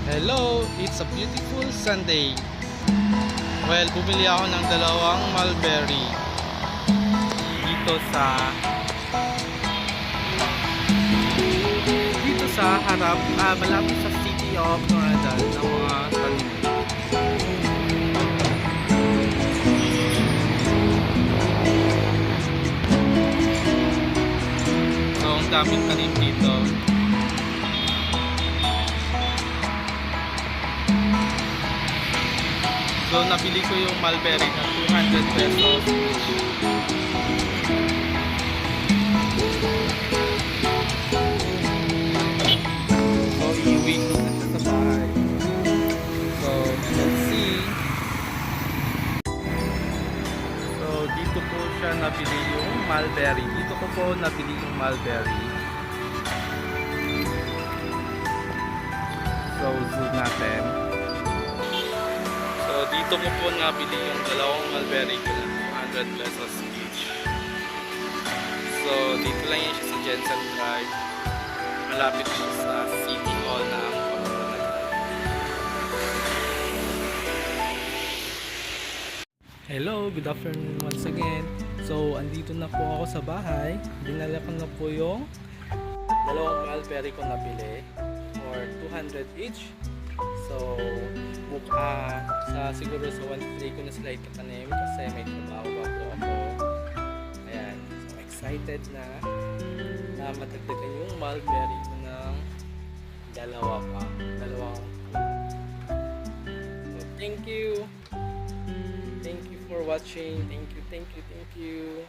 Hello, it's a beautiful Sunday. Well, bumili ako ng dalawang mulberry dito sa harap, malapit sa City of Noradal ng mga tanim. So, ang daming tanim dito. So, nabili ko yung mulberry na 200 pesos. So, iuwi ko na siya sa bahay. So, let's see. So, dito po siya nabili yung mulberry. Dito ko po nabili yung mulberry. So, zoom natin. So, dito ko po nabili yung dalawang mulberry ko na 200 pesos each. So, dito lang yan siya sa Jensen Drive. Malapit po sa City Hall ng Pamplona. Hello, good afternoon once again. So, andito na po ako sa bahay. Dinala ko na po yung dalawang mulberry ko nabili for 200 each. So, siguro sa 1-3 ko na sila itatanim kasi may trabaho pa po ako. Ayan, so excited na matagdagan yung mulberry ko ng dalawang so, thank you for watching. Thank you.